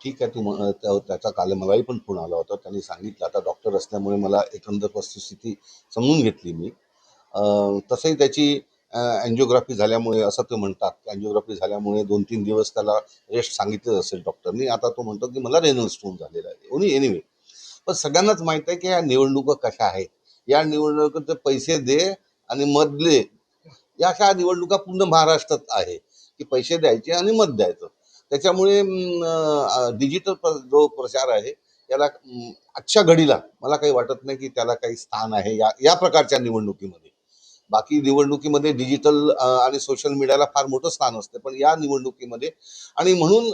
ठीक आहे. त्याचा काल मलाही पण फोन आला होता. त्यांनी सांगितलं, आता डॉक्टर असल्यामुळे मला एकंदर वस्तुस्थिती समजून घेतली मी. तसंही त्याची अँजिओग्राफी झाल्यामुळे असं ते म्हणतात, अँजिओग्राफी झाल्यामुळे 2-3 दिवस त्याला रेस्ट सांगितलं असेल डॉक्टरनी. आता तो म्हणतो की मला रेनल स्टोन झालेला आहे. एनिवे, पण सगळ्यांनाच माहीत आहे की ह्या निवडणुका कशा आहेत. या निवडणुकीचे पैसे दे आणि मत दे, या अशा निवडणुका पूर्ण महाराष्ट्रात आहे की पैसे द्यायचे आणि मत द्यायचं. त्याच्यामुळे डिजिटल जो प्रचार आहे याला आजच्या घडीला मला काही वाटत नाही की त्याला काही स्थान आहे या या प्रकारच्या निवडणुकीमध्ये. बाकी निवडणुकीमध्ये डिजिटल आणि सोशल मीडियाला फार मोठं स्थान असते, पण या निवडणुकीमध्ये आणि म्हणून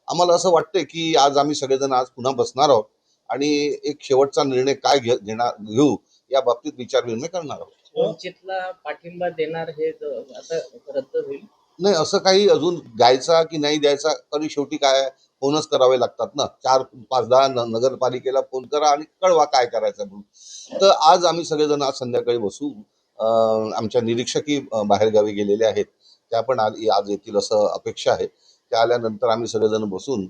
आम्हाला असं वाटतंय की आज आम्ही सगळेजण आज पुन्हा बसणार आहोत आणि एक शेवटचा निर्णय काय घेऊ या बाबतीत विचारविनिमय करणार आहोत. वंचितला पाठिंबा देणार हे आता रद्द होईल? नाही, असं काही अजून द्यायचा की नाही द्यायचा, तरी शेवटी काय फोनच करावे लागतात ना. 4-5-10 नगरपालिकेला फोन करा आणि कळवा काय करायचं म्हणून. तर आज आम्ही सगळेजण आज संध्याकाळी बसू. आमच्या निरीक्षकही बाहेरगावी गेलेले आहेत, त्या पण आज येतील असं अपेक्षा आहे. त्या आल्यानंतर आम्ही सगळेजण बसून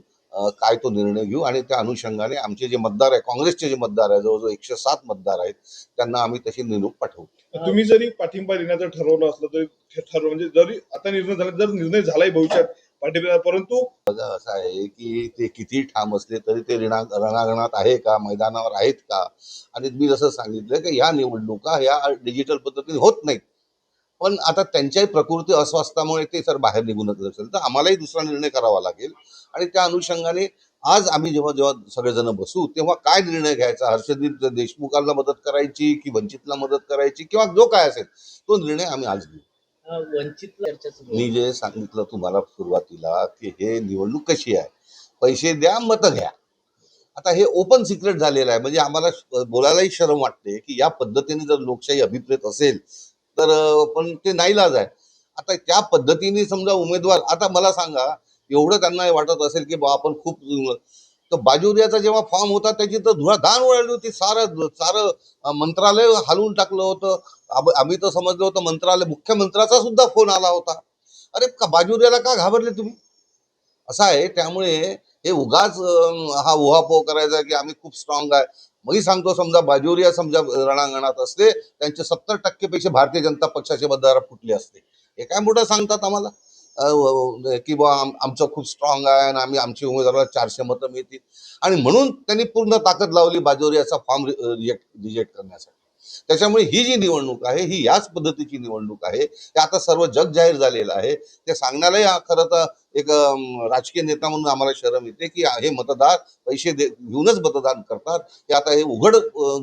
काय तो निर्णय घेऊ आणि त्या अनुषंगाने आमचे जे मतदार आहे, काँग्रेसचे जे मतदार आहे, जवळजवळ 107 मतदार आहेत, त्यांना आम्ही तशी निरोप पाठवू. तुम्ही जरी पाठिंबा देण्याचं ठरवलं असलं तरी म्हणजे जरी आता निर्णय झाला, जर निर्णय झालाय भविष्यात पाठिंबा, परंतु असं आहे की ते किती ठाम असले तरी ते रणांगणात आहे का, मैदानावर आहेत का. आणि मी जसं सांगितलं की ह्या निवडणुका ह्या डिजिटल पद्धतीने होत नाहीत, पण आता त्यांच्याही प्रकृती अस्वास्थामुळे ते जर बाहेर निघूनच असेल तर आम्हालाही दुसरा निर्णय करावा लागेल. आणि त्या अनुषंगाने आज आम्ही जेव्हा जेव्हा सगळेजण बसू तेव्हा काय निर्णय घ्यायचा, हर्षदीप देशमुखांना मदत करायची की वंचितला मदत करायची किंवा जो काय असेल तो निर्णय आम्ही आज घेऊ. वंचितला मी जे सांगितलं तुम्हाला सुरुवातीला की हे निवडणूक कशी आहे, पैसे द्या मतं घ्या. आता हे ओपन सिक्रेट झालेलं आहे, म्हणजे आम्हाला बोलायलाही शरम वाटते की या पद्धतीने जर लोकशाही अभिप्रेत असेल तर पण ते नाईलाज आहे. आता त्या पद्धतीने समजा उमेदवार, आता मला सांगा, एवढं त्यांना वाटत असेल की बा आपण खूप, तर बाजोरियाचा जेव्हा फॉर्म होता त्याची तर धुळाधाण उडाली होती. सारं मंत्रालय हलवून टाकलं होतं. आम्ही तर समजलं होतं मंत्रालय, मुख्यमंत्र्याचा सुद्धा फोन आला होता. अरे का बाजोरियाला का घाबरले तुम्ही? असं आहे. त्यामुळे हे उगाच हा उहापोह करायचा की आम्ही खूप स्ट्रॉंग आहे. मी सांगतो, समजा बाजोरिया समजा रणांगणात असते, त्यांचे 70% पैसे भारतीय जनता पक्षाचे मतदार फुटले असते. हे काय मोठं सांगतात आम्हाला की बा आमचं खूप स्ट्रॉंग आहे आणि आमची उमेदवाराला 400 मतं मिळतील. आणि म्हणून त्यांनी पूर्ण ताकद लावली बाजोरियाचा फॉर्म रिजेक्ट करण्यासाठी. त्याच्यामुळे ही जी निवडणूक आहे ही याच पद्धतीची निवडणूक आहे. ते आता सर्व जग जाहीर झालेलं आहे. ते सांगण्यालाही खरं तर एक राजकीय नेता म्हणून आम्हाला शरम येते की हे मतदार पैसे घेऊनच मतदान करतात. हे आता हे उघड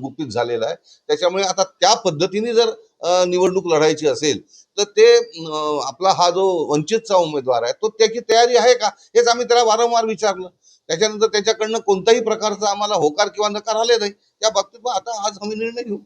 गुपित झालेलं आहे. त्याच्यामुळे आता त्या पद्धतीने जर निवडणूक लढायची असेल तर ते आपला हा जो वंचितचा उमेदवार आहे तो त्याची तयारी आहे का, हेच आम्ही त्याला वारंवार विचारलं. त्याच्यानंतर त्याच्याकडनं कोणत्याही प्रकारचा आम्हाला होकार किंवा नकार आले नाही. त्या बाबतीत आता आज आम्ही निर्णय घेऊ.